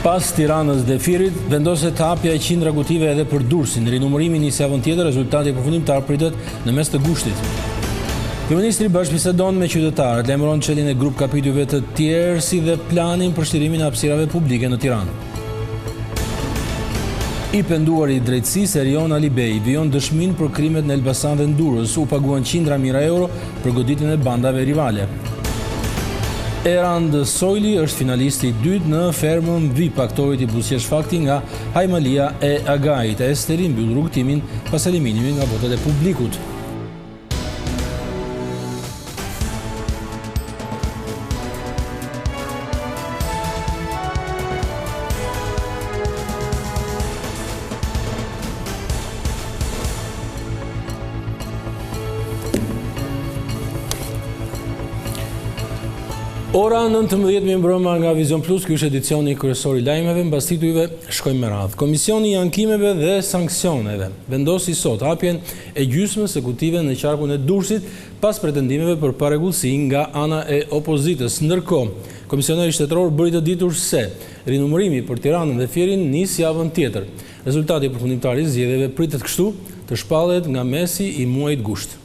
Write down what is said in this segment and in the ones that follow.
Pas Tiranës dhe Firit, vendoset hapja e qindra kutive edhe për Durrësin. Rinumërimi nisi javën tjetër, rezultati përfundimtar pritet në mes të gushtit. Kryeministri bashkëbisedon me qytetarët, lajmëron çeljen e grup kapitujve të tjerë si dhe planin për shtirimin e hapësirave publike në Tiranë. I penduari i drejtësisë Erion Alibej vijon dëshmin për krimet në Elbasan dhe në Durrës, u paguan qindra mijëra euro për goditjen e bandave rivale. Erand Sojli është finalisti i dytë në fermën VIP aktorit i buzëqesh fakti nga Hajmalia e Agajit. Esteri mbyll rrugtimin pas eliminimit nga votat e publikut. Ora 19:00 mbrëma nga Vision Plus, ky është edicioni kryesor i lajmeve, mbas titujve shkojmë me radhë. Komisioni i ankimeve dhe sanksioneve vendosi sot hapjen e gjysmës së kutive në qarkun e Durrësit pas pretendimeve për parregullsi nga ana e opozitës. Ndërkohë, komisioneri shtetëror bëri të ditur se rinumërimi për Tiranën dhe Firin nis javën tjetër. Rezultati përfundimtar i zgjedhjeve pritet kështu të shpallet nga mesi i muajit gusht.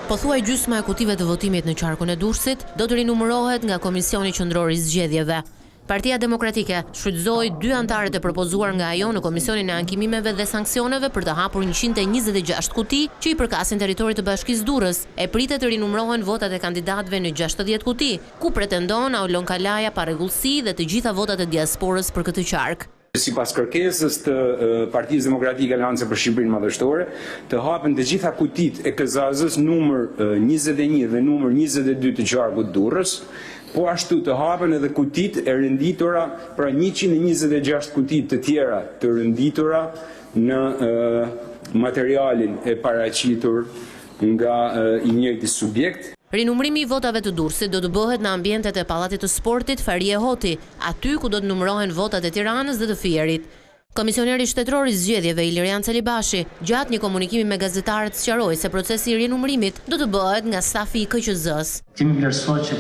Pothuaj gjysma e kutive të votimit në qarkun e Durrësit do të rinumërohet nga Komisioni Qendror i Zgjedhjeve. Partia Demokratike shfrytëzoi 2 anëtarët e propozuar nga ajo në Komisionin e Ankimimeve dhe Sanksioneve për të hapur 126 kuti që i përkasin territorit të Bashkisë Durrës. E pritet të rinumërohen votat e kandidatëve në 60 kuti, ku pretendon Aulon Kalaja parregullsi dhe të gjitha votat e diasporës për këtë qark. Sipas kërkesës të Partisë Demokratike Aleancë për Shqipërinë Madhështore, të hapen të gjitha kutit e KZ-s numër 21 dhe numër 22 të qarkut Durrës, po ashtu të hapen edhe kutit e rënditura, pra 126 kutit të tjera të rënditura në materialin e paraqitur nga i njëjti subjekt. Rinumërimi i votave të Durrësit do të bëhet në ambientet e Pallatit të Sportit Farie Hoti, aty ku do të numërohen votat e Tiranës dhe të Fierit. Komisioneri shtetëror i zgjedhjeve Ilirian Celibashi, gjatë një komunikimi me gazetarët, sqaroi se procesi i rinumërimit do të bëhet nga stafi i KQZ-s. Kemi vlerësuar që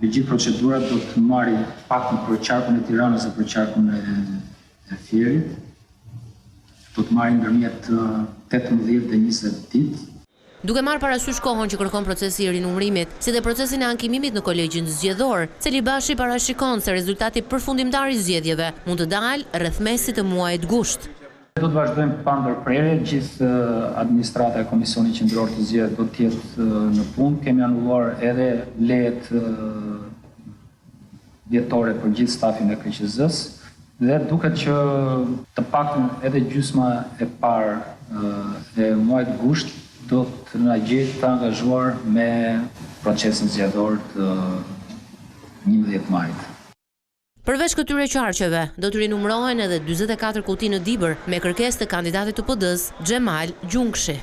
gjithë procedurat do të marrin pak për qarkun e Tiranës dhe për qarkun e Fierit. Do të marrin ndërmjet 18 dhe 20 ditë. Duke marrë parasysh kohën që kërkon procesi i rinumërimit, si dhe procesin e ankimimit në kolegjin zgjedhor, Celibashi parashikon se rezultati përfundimtar i zgjedhjeve mund të dalë rreth mesit të muajit gusht. Do të vazhdojmë pa ndërprerje, gjithë administrata e Komisionit Qendror të Zgjedhjeve do të jetë në punë. Kemi anulluar edhe lejet vjetore për gjithë stafin e KQZ-s dhe duket që të paktën edhe gjysma e parë e muajit gusht do të na gjejë të angazhuar me procesin zgjedhor të 11 majit. Përveç këtyre qarqeve, do të rinumërohen edhe 44 kuti në Dibër me kërkesë të kandidatit të PD-s, Xhemal Gjungshi.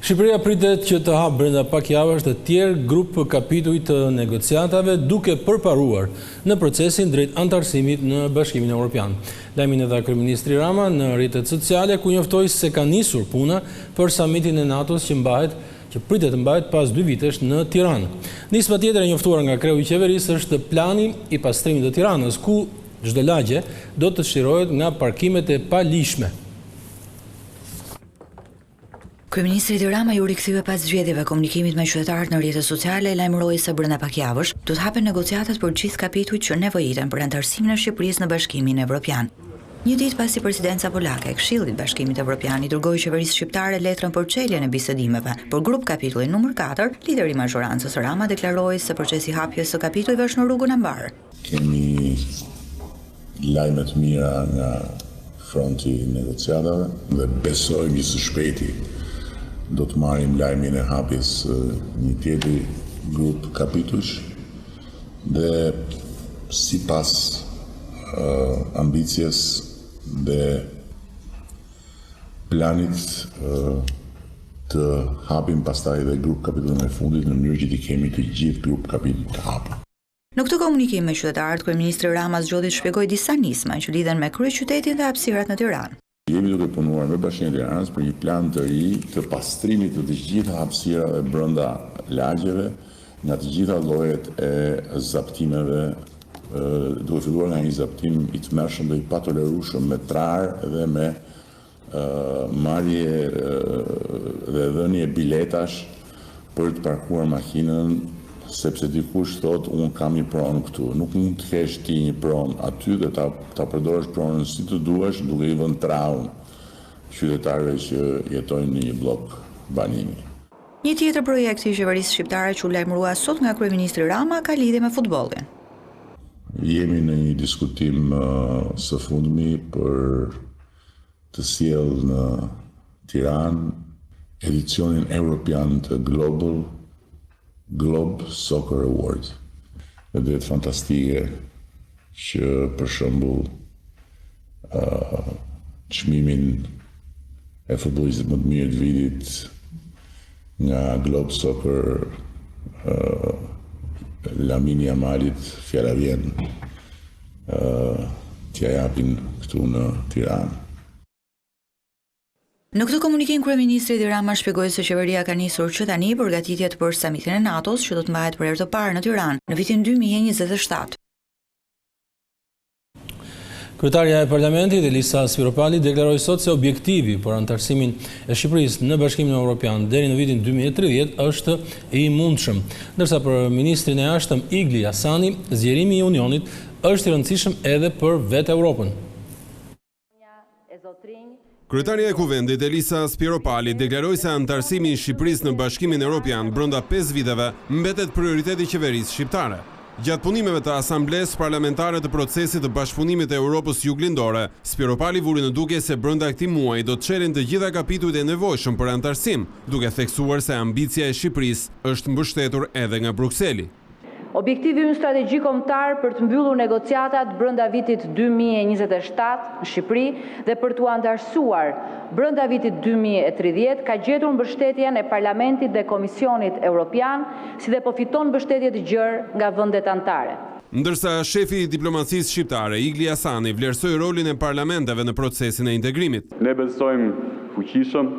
Shqipëria pritet që të hapë brenda pak javësh të tjerë grup kapituj të negociatave duke përparuar në procesin drejt antarësimit në Bashkimin Evropian. Lajmin e dha kryeministri Rama në rrjetet sociale ku njoftoi se ka nisur puna për samitin e NATO-s që pritet të mbahet pas 2 vitesh në Tiranë. Nisma tjetër e njoftuar nga kreu i qeverisë është plani i pastrimit të Tiranës, ku çdo lagje do të çlirohet nga parkimet e palishme. Kryeministri Rama ju rikthye pas zgjedhjeve komunikimit me qytetarët në rrjetet sociale, lajmëroi se brenda pak javësh do të hapen negociatat për gjithë kapitujt që nevojiten për antarësimin e Shqipërisë në Bashkimin Evropian. Një ditë pasi presidenca polake e Këshillit Bashkimit Evropian i dërgoi qeverisë shqiptare letrën për çeljen e bisedimeve për grup kapitullin numër 4, lideri i mazhorancës Rama deklaroi se procesi i hapjes së kapitujve është në rrugën e mbar. Kemi lajme të mira nga fronti i negociatave dhe besojmë që së shpejti do të marrim lajmin e hapjes një tjetër grup kapitujsh dhe sipas ambicjes dhe planit të hapim pastaj edhe grup kapitullin e fundit në mënyrë që të kemi të gjithë grup kapitull të hapur. Në këtë komunikim me qytetarët, kryeministri Rama zgjodhi të shpjegojë disa nisma që lidhen me kryeqytetin dhe hapësirat në Tiranë. Jemi duke punuar me Bashkinë e Tiranës për një plan të ri të pastrimit të gjitha hapësirave brenda lagjeve, nga të gjitha llojet e zaptimeve, duke filluar nga një zaptim i tmerrshëm dhe i patolerueshëm me trar dhe me marrje dhe dhënie biletash për të parkuar makinën, sepse dikush thot unë kam një pronë këtu. Nuk mund të kesh ti një pronë aty dhe ta përdorësh pronën si të duash, duke i vënë traun qytetarëve që jetojnë në një blok banimi. Një tjetër projekt i qeverisë shqiptare që u lajmërua sot nga kryeministri Rama ka lidhje me futbollin. Jemi në një diskutim së fundmi për të sjellë në Tiranë edicionin evropian të Globe Soccer Awards. Dhe do jetë fantastike që për shembull çmimin e futbollistit më të mirë të vitit nga Globe Soccer Lamine Yamalit fjala vjen t'ja japin këtu në Tiranë. Në këtë komunikim kryeministri Edi Rama shpjegoi se qeveria ka nisur që tani përgatitjet për samitin e NATO-s që do të mbahet për herë të parë në Tiranë në vitin 2027. Kryetarja e Parlamentit Elisa Spiropali deklaroi sot se objektivi për anëtarësimin e Shqipërisë në Bashkimin Evropian deri në vitin 2030 është i mundshëm, ndërsa për ministrin e jashtëm Igli Hasani, zgjerimi i Unionit është i rëndësishëm edhe për vetë Europën. Kryetarja e Kuvendit Elisa Spiropali deklaroi se anëtarësimi i Shqipërisë në Bashkimin Evropian brenda 5 viteve mbetet prioritet i qeverisë shqiptare. Gjatë punimeve të Asamblesë Parlamentare të Procesit të Bashkëpunimit të Europës Juglindore, Spiropali vuri në duke se brenda këtij muaji do të çelin të gjitha kapitujt e nevojshëm për anëtarësim, duke theksuar se ambicia e Shqipërisë është mbështetur edhe nga Brukseli. Objektivi ynë strategjik kombëtar për të mbyllur negociatat brenda vitit 2027 në Shqipëri dhe për t'u anëtarësuar brenda vitit 2030 ka gjetur mbështetjen e Parlamentit dhe Komisionit Evropian, si dhe po fiton mbështetje të gjerë nga vendet anëtare. Ndërsa shefi i diplomacisë shqiptare Igli Hasani vlerësoi rolin e parlamenteve në procesin e integrimit. Ne besojmë fuqishëm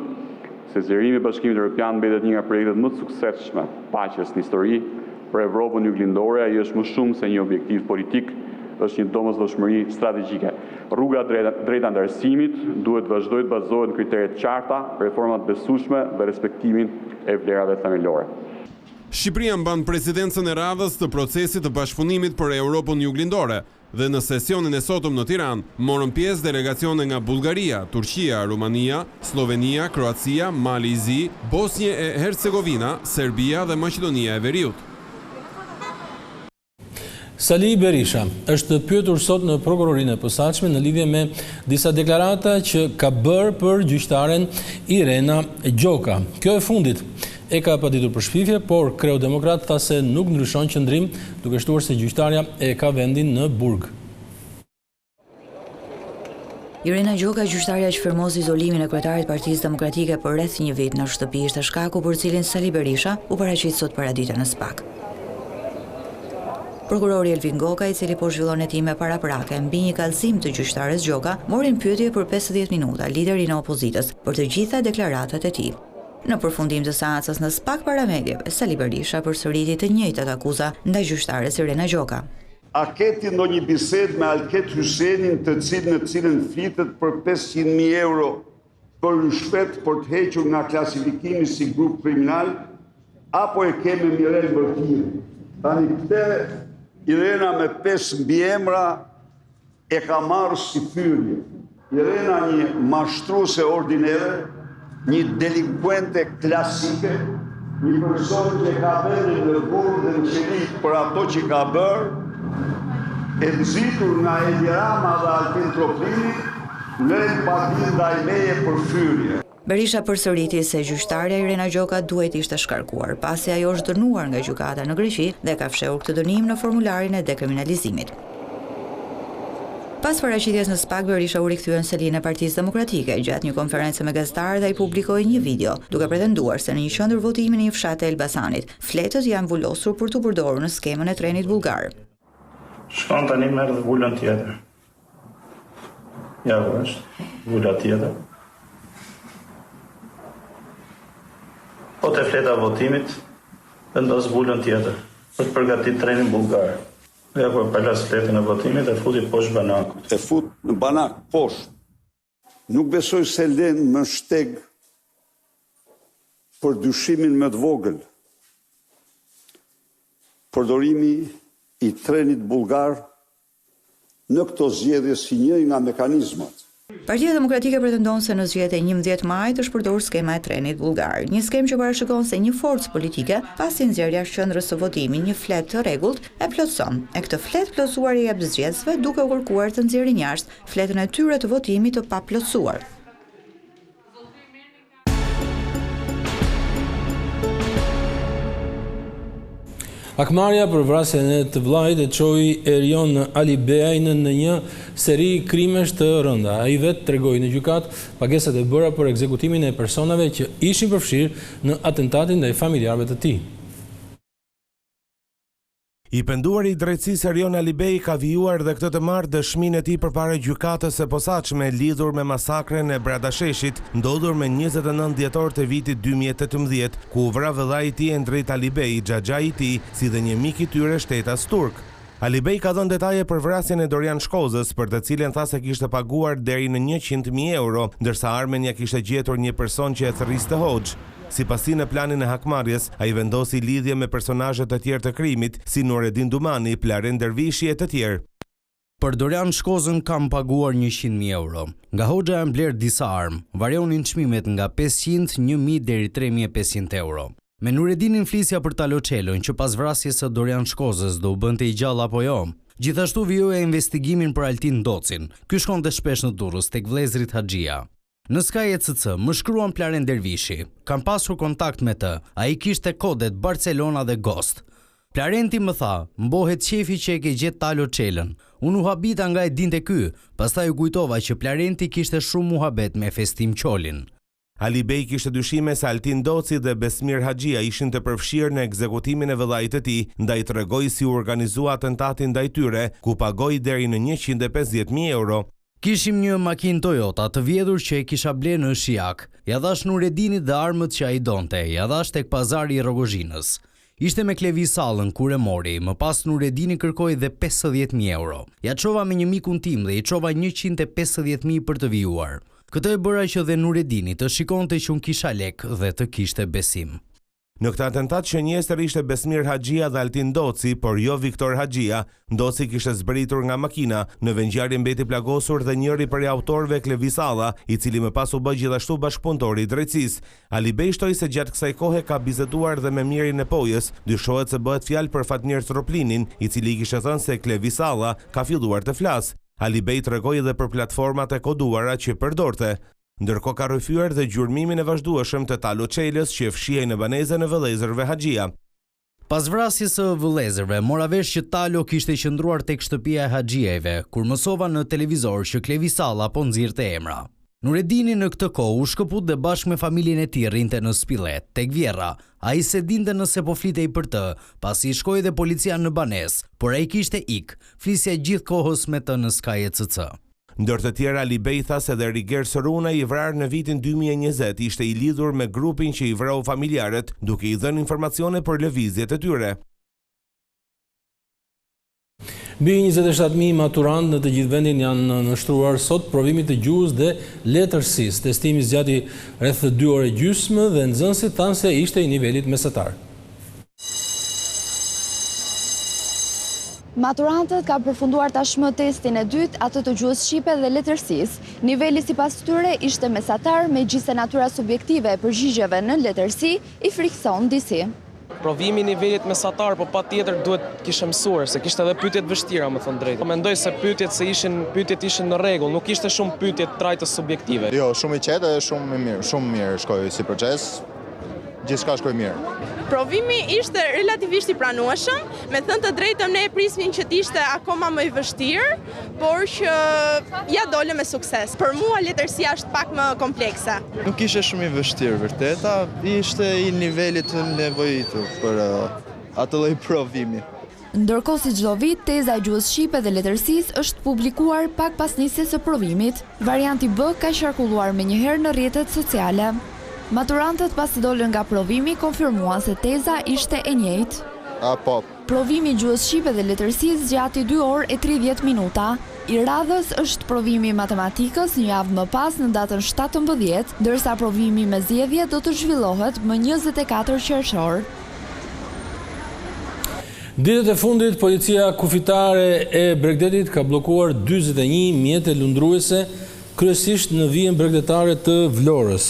se zgjerimi i Bashkimit Evropian mbetet një nga projektet më të suksesshme paqes në histori. Për Evropën juglindore, ai është më shumë se një objektiv politik, është një domosdoshmëri strategjike. Rruga drejt anëtarësimit duhet vazhdoj të bazohet në kritere të qarta, reforma të besueshme dhe respektimin e vlerave themelore. Shqipëria mban presidencën e radhës të procesit të bashkëpunimit për Europën juglindore dhe në sesionin e sotëm në Tiranë morën pjesë delegacione nga Bullgaria, Turqia, Rumania, Slovenia, Kroacia, Mali, Bosnjë e Hercegovina, Serbia dhe Maqedonia e Veriut. Sali Berisha është pyetur sot në prokurorinë e posaçme në lidhje me disa deklarata që ka bërë për gjyqtaren Irena Gjoka. Kjo e fundit e ka paditur për shpifje, por kreu demokrat tha se nuk ndryshon qëndrim, duke shtuar se gjyqtarja e ka vendin në burg. Irena Gjoka, gjyqtarja që firmosi izolimin e kryetarit Partisë Demokratike për rreth një vit në shtëpi, ishte shkaku për cilin Sali Berisha u paraqit sot paradite në SPAK. Prokurori Elvin Goka, i cili po zhvillon hetime paraprake mbi një kallëzim të gjyqtares Gjoka, mori në pyetje për 50 minuta liderin e opozitës për të gjitha deklaratat e tij. Në përfundim të seancës në SPAK para mediave, Sali Berisha përsëriti të njëjtat akuza ndaj gjyqtares Irena Gjoka. A keti ndonjë bisedë me Alket Hyshenin në cilën flitet për 500.000 euro për rishfet për të hequr nga klasifikimi si grup kriminal, apo e ke me Mirel Bërkiri? Tani këtë Irena me 5 mbiemra e ka marrë si fyrje. Irena një mashtruese ordinere, një delinkuente klasike, një person që ka vendin në burg dhe në qeli për ato që ka bërë, e nxitur nga Edi Rama dhe Altin Trofini, në empatin ndaj meje për fyrje. Berisha përsëriti se gjyqtarja Irena Gjoka duhet ishte shkarkuar, pasi ajo është dënuar nga gjykata në Greqi dhe ka fshehur këtë dënim në formularin e dekriminalizimit. Pas paraqitjes në SPAK, Berisha u rikthye në selinë e Partisë Demokratike. Gjatë një konferencë me gazetarët, ai publikoi një video, duke pretenduar se në një qendër votimi në një fshat të Elbasanit, fletët janë vulosur për të përdorur në skemën e trenit bullgar. Shkon tani merr dhe ulën tjetër. Ja, është, vula tjetër. Po të fleta votimit, vendos vulën tjetër, për të përgatit trenin bulgar. Ja, kur palas fletën e votimit, e futi poshtë banakut. E fut në banak, poshtë. Nuk besoj se len më shteg për dyshimin më të vogël. Përdorimi i trenit bulgar në këto zgjedhje si një nga mekanizmat. Partia Demokratike pretendon se në zgjedhjet e 11 majit është përdorur skema e trenit bulgar, një skemë që parashikon se një forcë politike, pasi nxjerrja e qendrës së votimit një flet të rregullt e plotson. E këtë flet plotësuar i jep zgjedhësve duke kërkuar të nxjerrin jashtë fletën e tyre të votimit të paplotësuar. Akmarrja për vrasjen e të vllajt e çoi Erion Alibeajn në një seri krimesh të rënda. Ai vetë tregoi në gjykat pagesat e bëra për ekzekutimin e personave që ishin përfshirë në atentatin ndaj familjarëve të tij. I penduari i drejtësisë Erion Alibej ka vijuar dhe këtë të marrë dëshminë e tij përpara gjykatës së posaçme lidhur me masakren e Bradasheshit, ndodhur me 29 dhjetor të vitit 2018, ku u vra vëllai i tij Endrit Alibej, xhaxhai i tij, si dhe një mik i tyre shtetas turk. Alibej ka dhënë detaje për vrasjen e Dorian Shkozës, për të cilën tha se kishte paguar deri në 100.000 euro, ndërsa armen ja kishte gjetur një person që e thërriste hoxh. Sipas tij në planin e hakmarrjes, ai vendosi lidhje me personazhe të tjerë të krimit, si Nureddin Dumani, Plaren Dervishi e të tjerë. Për Dorian Shkozën kam paguar 100.000 euro. Nga hoxha e mbler disa armë, varionin çmimet nga 500, 1.000 deri 3.500 euro. Me Nureddinin flisja për Taloçelën, që pas vrasjes së Dorian Shkozës do u bënte i gjallë apo jo. Gjithashtu vijoja investigimin për Altin Docin. Ky shkonte shpesh në Durrës tek vëllezrit Haxhia. Në Sky ECC më shkruan Plaren Dervishi. Kam pasur kontakt me të, ai kishte kodet Barcelona dhe Ghost. Plarenti më tha, mbohet qefi që e ke gjetë Taloçelën. Unë u habita nga e dinte ky, pastaj u kujtova që Plarenti kishte shumë muhabet me Festim Qolin. Alibej kishte dyshime se Altin Doci dhe Besmir Haxhia ishin të përfshirë në ekzekutimin e vëllait të tij, ndaj tregoi si u organizua atentatin ndaj tyre, ku pagoi deri në 150.000 euro. Kishim një makinë Toyota të vjedhur që e kisha bler në Shijak. Ja dhash Nureddinit dhe armët që ai donte. Ja dhash tek pazari i Rrogozhinës. Ishte me Klevi Sallën kur e mori. Më pas Nureddini kërkoi dhe 50.000 euro. Ja çova me një mikun tim dhe i çova 150.000 për të vijuar. Këtë e bëra që dhe Nureddini të shikonte që unë kisha lek dhe të kishte besim. Në këtë atentat shënjestër ishte Besmir Haxhia dhe Altin Doci, por jo Viktor Haxhia. Doci kishte zbritur nga makina, në vendngjarje mbeti plagosur dhe njëri prej autorëve Klevi Salla, i cili më pas u bë gjithashtu bashkëpunëtor i drejtësisë. Alibej shtoi se gjatë kësaj kohe ka biseduar dhe me Mirin e Pojës, dyshohet se bëhet fjalë për Fatmir Troplinin, i cili i kishte thënë se Klevi Salla ka filluar të flasë. Alibej tregoi edhe për platformat e koduara që përdorte. Ndërkohë ka rrëfyer dhe gjurmimin e vazhdueshëm të Taloçelës që fshihej në banezën e vëllezërve Haxhia. Pas vrasjes së vëllezërve, mora vesh që Talo kishte qëndruar tek shtëpia e Haxhieve, kur mësova në televizor që Klevi Salla po nxirrte emra. Nureddini në këtë kohë u shkëput dhe bashkë me familjen e tij rrinte në Spillet, tek Vjerra. Ai se dinte nëse po flitej për të, pasi shkoi dhe policia në banesë, por ai kishte ik. Flisja gjithkohës me të në Sky ECC. Ndër të tjera, Alibej tha se dhe Riger Soruna i vrarë në vitin 2020 ishte i lidhur me grupin që i vrau familjarët, duke i dhënë informacione për lëvizjet e tyre. Mbi 27.000 maturant në të gjithë vendin janë nështruar sot provimit të gjuhës dhe letërsisë. Testimi zgjati rreth 2 orë e gjysmë dhe nxënësit thanë se ishte i nivelit mesatar. Maturantët ka përfunduar tashmë testin e dytë, atë të gjuhës shqipe dhe letërsisë. Niveli sipas tyre ishte mesatar, megjithëse natyra subjektive e përgjigjeve në letërsi i frikson disi. Provimi i nivelit mesatar, po patjetër duhet kishte mësuar, se kishte edhe pyetje të vështira, më thënë drejtë. Mendoj se pyetjet ishin në rregull, nuk ishte shumë pyetje trajtës subjektive. Jo, shumë i qetë dhe shumë mirë shkoi si proces. Gjithçka shkoi mirë. Provimi ishte relativisht i pranueshëm, me thënë të drejtën ne e prisnin që t'ishte akoma më i vështirë, por që ja dole me sukses. Për mua letërsia është pak më komplekse. Nuk ishte shumë i vështirë vërteta, ishte i nivelit të nevojitur për atë lloj provimi. Ndërkohë si çdo vit, teza e gjuhës shqipe dhe letërsisë është publikuar pak pas nisjes së provimit. Varianti B ka qarkulluar menjëherë në rrjetet sociale. Maturantët pasi dolën nga provimi konfirmuan se teza ishte e njëjtë. Po. Provimi i gjuhës shqipe dhe letërsisë zgjati 2 orë e 30 minuta. I radhës është provimi i matematikës një javë më pas në datën 17, ndërsa provimi me zgjedhje do të zhvillohet më 24 qershor. Ditët e fundit, policia kufitare e Bregdetit ka blokuar 41 mjete lundruese, kryesisht në vijën bregdetare të Vlorës.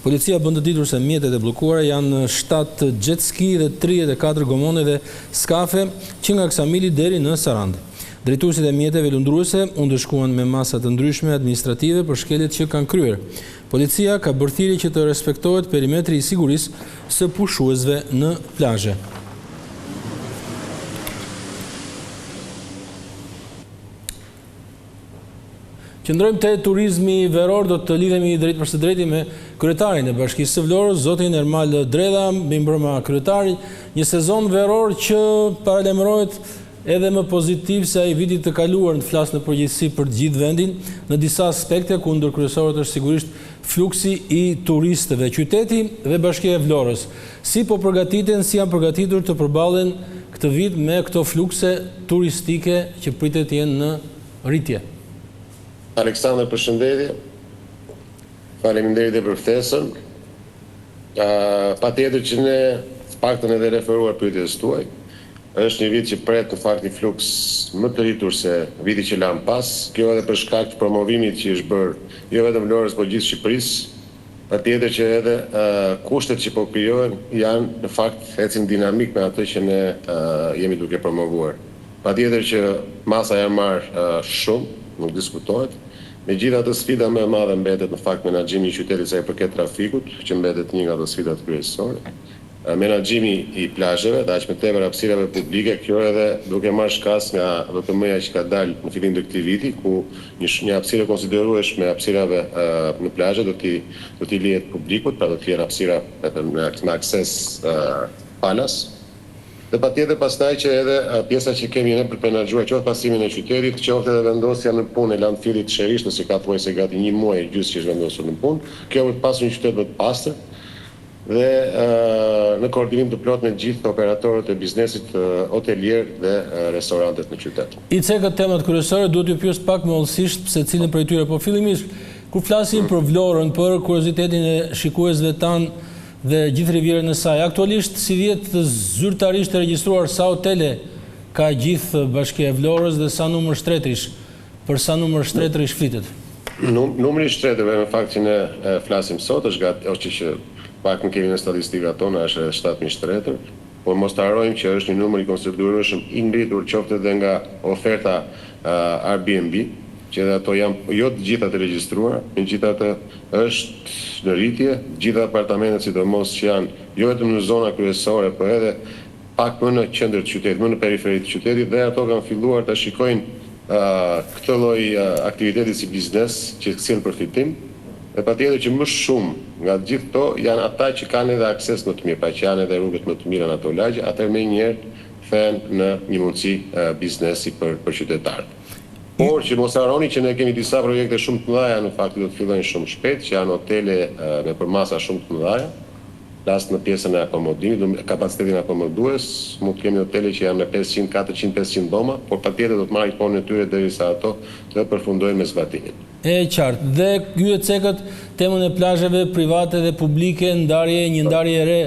Policia bën të ditur se mjetet e bllokuara janë 7 jet ski dhe 34 gomone dhe skafe që nga Ksamili deri në Sarand. Drejtuesit e mjeteve lundruese u ndëshkuan me masa të ndryshme administrative për shkeljet që kanë kryer. Policia ka bërë thirrje që të respektohet perimetri i sigurisë së pushuesve në plazhe. Qëndrojmë te turizmi veror, do të lidhemi drejt për së drejti me kryetarin e Bashkisë së Vlorës, zotin Ermal Dredha, mbi mbrëma kryetari, një sezon veror që paralajmërohet edhe më pozitiv se ai vitit të kaluar, në flas në përgjithësi për gjithë vendin, në disa aspekte ku ndër kryesorët është sigurisht fluksi i turistëve. Qyteti dhe Bashkia e Vlorës, si po përgatiten, si janë përgatitur të përballen këtë vit me këto flukse turistike që pritet të jenë në rritje? Aleksandr, përshëndetje. Faleminderit për ftesën. Patjetër që ne paktën edhe referuar pyetjes tuaj. Është një vit që pret në fakt një fluks më të rritur se viti që lan pas. Kjo edhe për shkak të promovimit që është bërë jo vetëm Vlorës, por gjithë Shqipërisë. Patjetër që edhe kushtet që po krijohen janë në fakt ecin dinamik me atë që ne jemi duke promovuar. Patjetër që masa janë marrë shumë, nuk diskutohet. Megjithatë, sfida më e madhe mbetet në fakt menaxhimi i qytetit sa i përket trafikut, që mbetet një nga ato sfidat kryesore. Menaxhimi i plazheve, dhe aq më tepër hapësirave publike, kjo edhe duke marrë shkas nga VPM-ja që ka dalë në fillim të këtij viti, ku një hapësirë konsiderueshme me hapësirave në plazhe do t'i lihet publikut, pra do të jenë hapësira me akses falas. Dhe patjetër pastaj që edhe pjesa që kemi ne për të menaxhuar qoftë pasimin e qytetit, qoftë edhe vendosja në punë e landfillit të Sherisht, nëse ka thuajse gati 1 muaj gjysmë që është vendosur në punë, kjo për të pasur një qytet më të pastër dhe në koordinim të plot me gjithë operatorët e biznesit hotelier dhe restorantet në qytet. I cekët temat kryesore duhet ju pyes pak më hollësisht se cilën prej tyre, po fillimisht kur flasim për Vlorën, për kuriozitetin e shikuesve tanë dhe gjithë rivjerën e saj. Aktualisht, si vjet zyrtarisht e regjistruar sa hotele ka gjithë Bashkia e Vlorës dhe sa numër shtretrish, për sa numër shtretrish flitet? Numri i shtretrave në fakt që ne flasim sot është që pak në kemi në statistikat tona është 7.000 shtretër, por mos të harrojmë që është një numër i konsiderueshëm i ngritur qoftë edhe nga oferta Airbnb, që edhe ato janë jo të gjitha të regjistruara, megjithatë është në rritje, gjitha apartamentet sidomos që janë jo vetëm në zona kryesore, por edhe pak më në qendër të qytetit, më në periferi të qytetit, dhe ato kanë filluar të shikojnë këtë lloj aktiviteti si biznes që sjell përfitim. Dhe patjetër që më shumë nga gjithë këto janë ata që kanë edhe akses më të mirë, pra që janë edhe rrugët më të mira në ato lagje, atëherë menjëherë kthen në një mundësi biznesi për qytetarët. Por që mos harroni që ne kemi disa projekte shumë të mëdha në fakt do të fillojnë shumë shpejt, që janë hotele me përmasa shumë të mëdha. Plas në pjesën e akomodimit, kapacitetin akomodues, mund të kemi hotele që janë me 500, 400, 500 dhoma, por patjetër do të marrin punën e tyre derisa ato të përfundojnë me zbatimin. E qartë. Dhe ju e cekët temën e plazheve private dhe publike, një ndarje e re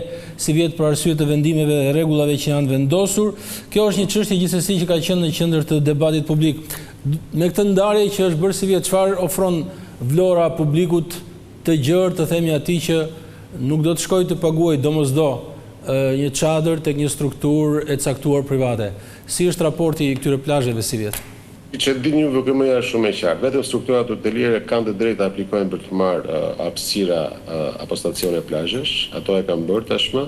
si vjet për arsye të vendimeve dhe rregullave që janë vendosur. Kjo është një çështje gjithsesi që ka qenë në qendër të debatit publik. Me këtë ndarje që është bërë si vjet, çfarë ofron Vlora publikut të gjerë, të themi atij që nuk do të shkojë të paguajë domosdo një çadër tek një strukturë e caktuar private. Si është raporti i këtyre plazheve si vjet? Që dini ju VPM-ja është shumë e qartë. Vetëm strukturat hoteliere kanë të drejtë të aplikojnë për të marrë hapësira apo stacione plazhesh. Ato e kanë bërë tashmë.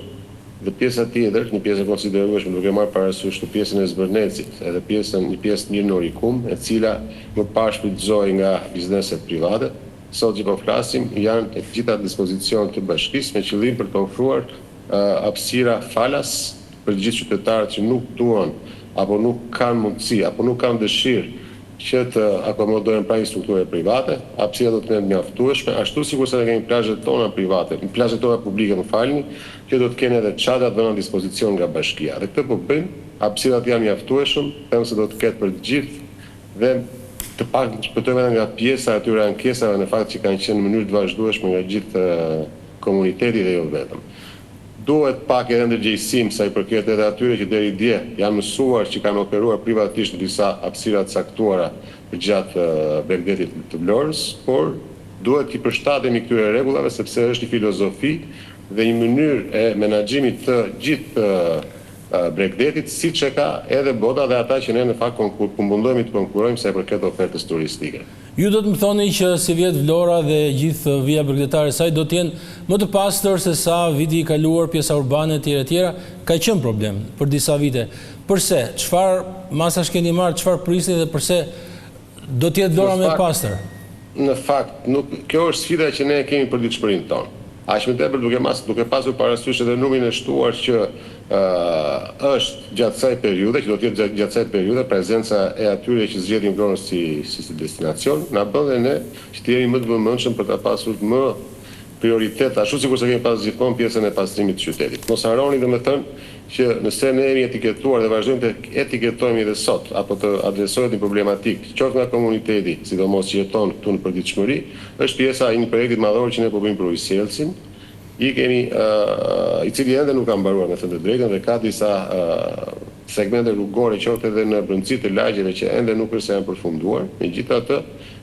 Dhe pjesa tjetër, një pjesë konsiderueshme duke marrë parasysh në pjesën e Zbërnecit, edhe një pjesë mirë Norikum, e cila më parë shfrytëzohej nga bizneset private. Sot që po flasim, janë të gjitha dispozicion të bashkisë me qëllim për të ofruar hapësira falas për gjithë qytetarët që nuk duan apo nuk kanë mundësi, apo nuk kanë dëshirë që të akomodohen pranë strukture private, hapësira do të kenë mjaftueshme, ashtu sikur se ne kemi plazhet tona private, plazhet tona publike, më falni, që do të kenë edhe çadrat vënë në dispozicion nga bashkia. Dhe këtë po bëjmë, hapësirat janë mjaftueshëm, them se do të ketë për të gjithë dhe të pak shpëtojmë edhe nga pjesa e atyre ankesave në fakt që kanë qenë në mënyrë të vazhdueshme nga gjithë komuniteti dhe jo vetëm. Duhet pak edhe ndërgjegjësim sa i përket edhe atyre që deri dje janë mësuar që kanë operuar privatisht në disa hapësira të caktuara përgjatë Bregdetit të Vlorës, por duhet i përshtatemi këtyre rregullave sepse është një filozofi dhe një mënyrë e menaxhimit të gjithë Bregdetit, siç e ka edhe bota dhe ata që ne në fakt mundohemi të konkurrojmë sa i përket ofertës turistike. Ju do të më thoni që si vjet Vlora dhe gjithë vija bregdetare saj do të jenë më të pastër se sa viti i kaluar, pjesa urbane etj. Ka qenë problem për disa vite. Përse? Çfarë masash keni marrë, çfarë prisni dhe përse do të jetë Vlora më e pastër? Në fakt, kjo është sfida që ne kemi për ditëshmërinë tonë. Aq më tepër duke pasur parasysh edhe numrin e shtuar që është gjatë kësaj periudhe, që do të jetë gjatë kësaj periudhe, prezenca e atyre që zgjedhin Vlorën si destinacion, na bën dhe ne që të jemi më të vëmendshëm për ta pasur më prioritet, ashtu sikur se kemi pasur gjithmonë pjesën e pastrimit të qytetit. Mos harroni domethënë që nëse ne jemi etiketuar dhe vazhdojmë të etiketojmë edhe sot, apo të adresohet një problematik, qoftë nga komuniteti, sidomos që jeton këtu në përditshmëri, është pjesa e një projekti madhor që ne po bëjmë për Ujselsin, i cili ende nuk ka mbaruar me thënë të drejtën dhe ka disa segmente rrugore qoftë edhe në brendësi të lagjeve që ende nuk është se janë përfunduar. Megjithatë,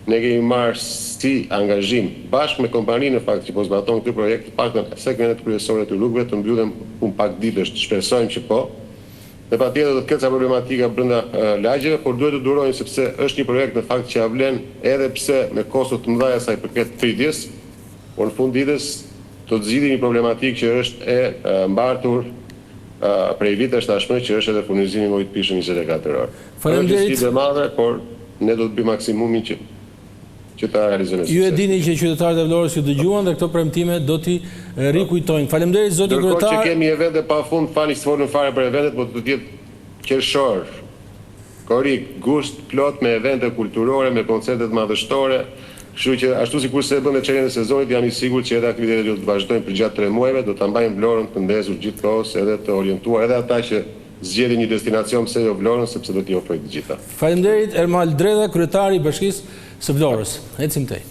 ne kemi marrë si angazhim bashkë me kompaninë në fakt që po zbaton këtë projekt, të paktën segmentet kryesore të rrugëve të mbyllen pun pak ditësh, shpresojmë që po. Dhe patjetër do të ketë ca problematika brenda lagjeve, por duhet të durojmë sepse është një projekt në fakt që ja vlen edhe pse me kosto të mëdha sa i përket pritjes, por në fund ditës do të zgjidhë një problematikë që është e mbartur prej vitesh tashmë, që është edhe furnizimi i ujit të pishëm 24 orë. Faleminderit. Është sfidë e madhe, por ne do të bëjmë maksimumin që ta realizojmë. Ju e dini që qytetarët e Vlorës ju dëgjuan dhe këto premtime do t'i rikujtojnë. Faleminderit zoti kryetar. Ndërkohë që kemi evente pafund, falni që folën fare për eventet, por do të jetë qershor, korik, gusht plot me evente kulturore, me koncerte të madhështore. Kështu që ashtu sikur se e bën me çeljen e sezonit, jam i sigurt që edhe aktivitetet do të vazhdojnë për gjatë 3 muajve, do ta mbajmë Vlorën të ndezur gjithkohës edhe të orientuar edhe ata që zgjedhin një destinacion pse jo Vlorën, sepse do t'i ofrojë të gjitha. Faleminderit Ermal Dredha, kryetari i Bashkisë së Vlorës. Ecim tej.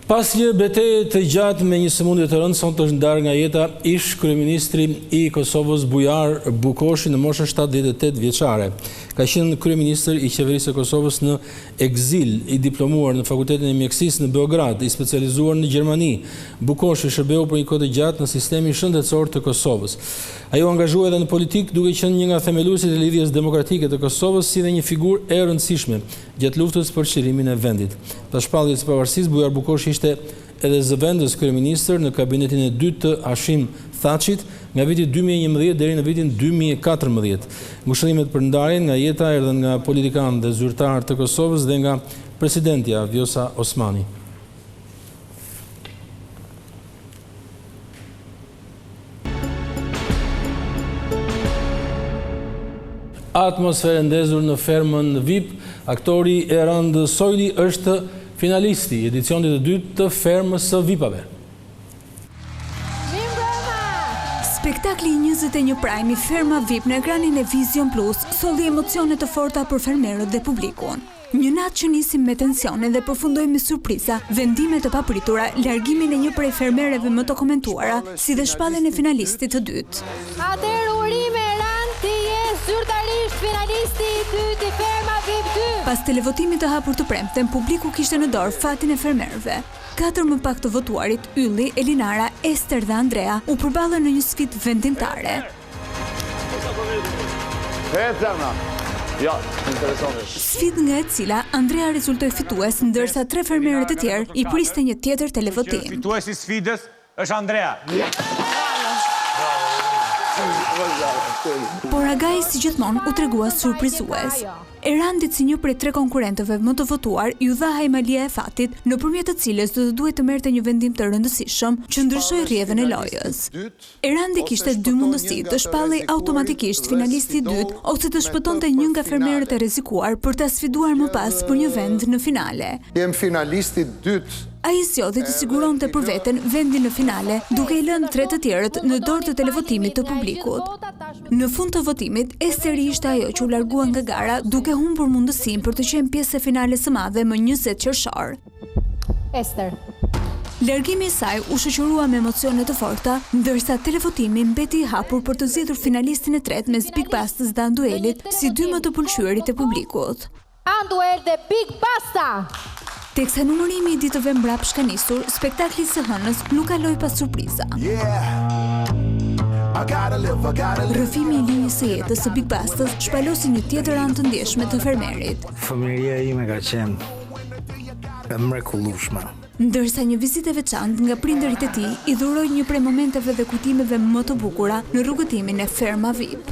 Pas një betejë të gjatë me një sëmundje të rëndë, sonte është ndarë nga jeta ish kryeministri i Kosovës Bujar Bukoshi në moshën 78 vjeçare. Ka qenë kryeministër i qeverisë së Kosovës në ekzil, i diplomuar në Fakultetin e Mjekësisë në Beograd, i specializuar në Gjermani. Bukoshi shërbeu për një kohë të gjatë në sistemin shëndetësor të Kosovës. Ai u angazhua edhe në politikë, duke qenë një nga themeluesit e lidhjes demokratike të Kosovës, si dhe një figurë e rëndësishme gjatë luftës për çlirimin e vendit. Pas shpalljes së pavarësisë, Bujar Bukoshi ishte edhe zëvendës kryeministër në kabinetin e dytë të Hashim Thachit nga viti 2011 deri në vitin 2014. Ngushëllimet për ndarjen nga jeta erdhën nga politikanë dhe zyrtarë të Kosovës dhe nga presidentja Vjosa Osmani. Atmosferë ndezur në fermën VIP, aktori Erand Sojli është finalisti i edicionit të dytë të fermës së VIP-ave. Spektakli 21 Prime i Ferma VIP në ekranin e Vision Plus solli emocione të forta për fermerët dhe publikun. Një natë që nisim me tensione dhe përfundoi me surpriza, vendime të papritura, largimin e një prej fermerëve më të komentuara, si dhe shpalljen e finalistit të dytë. Atëherë urime Erand, ti je zyrtarisht finalisti i dytë i Ferma VIP 2. Pas televotimit të hapur të premten, publiku kishte në dorë fatin e fermerëve. 4 më pak të votuarit, Ylli, Elinara, Ester dhe Andrea, u përballën në një sfidë vendimtare. Sfidë nga e cila Andrea rezultoi fitues, ndërsa 3 fermerët e tjerë i priste një tjetër televotim. Fituesi i sfidës është Andrea. Por Agai si gjithmonë u tregua surprizues. Erandit si një prej 3 konkurrentëve më të votuar ju dha hajmalia e fatit, nëpërmjet të cilës do të duhet të merrte një vendim të rëndësishëm që ndryshoi rrjedhën e lojës. Erandi kishte 2 mundësi: të shpallej automatikisht finalisti i dytë ose të shpëtonte një nga fermerët e rrezikuar për ta sfiduar më pas për një vend në finale. Jem finalisti i dytë. Ai zgjodhi të siguronte për veten vendin në finale, duke i lënë 3 të tjerët në dorë të televotimit të publikut. Në fund të votimit, Esteri ishte ajo që u largua nga gara duke humbur mundësinë për të qenë pjesë e finales së madhe më 20 qershor. Ester. Largimi i saj u shoqërua me emocione të forta, ndërsa televotimi mbeti i hapur për të zgjedhur finalistin e tretë mes Big Bastës dhe Anduelit si 2 më të pëlqyerit e publikut. Anduel dhe Big Basta. Teksa numërimi i ditëve mbrapsht ka nisur, spektakli së hënës nuk kaloi pa surpriza. Rrëfimi i linjës së jetës së Big Bastës shpalosi një tjetër anë të ndjeshme të fermerit. Fëmijëria ime ka qenë e mrekullueshme. Ndërsa një vizitë e veçantë nga prindërit e tij i dhuroi një prej momenteve dhe kujtimeve më të bukura në rrugëtimin e Ferma VIP.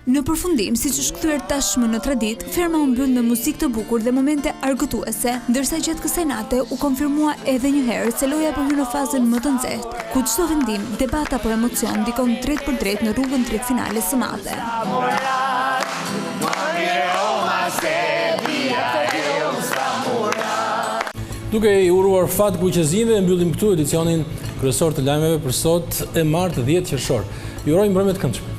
Në përfundim, siç është kthyer tashmë në traditë, Ferma u mbyll me muzikë të bukur dhe momente argëtuese, ndërsa gjatë kësaj nate u konfirmua edhe një herë se loja po hyn në fazën më të nxehtë, ku çdo vendim, debata për emocion ndikon drejt për drejt në rrugën drejt finales së madhe. Duke i uruar fat kuqezinëve, mbyllim këtu edicionin kryesor të lajmeve për sot e martë 10 qershor. Ju uroj mbrëmje të këndshme.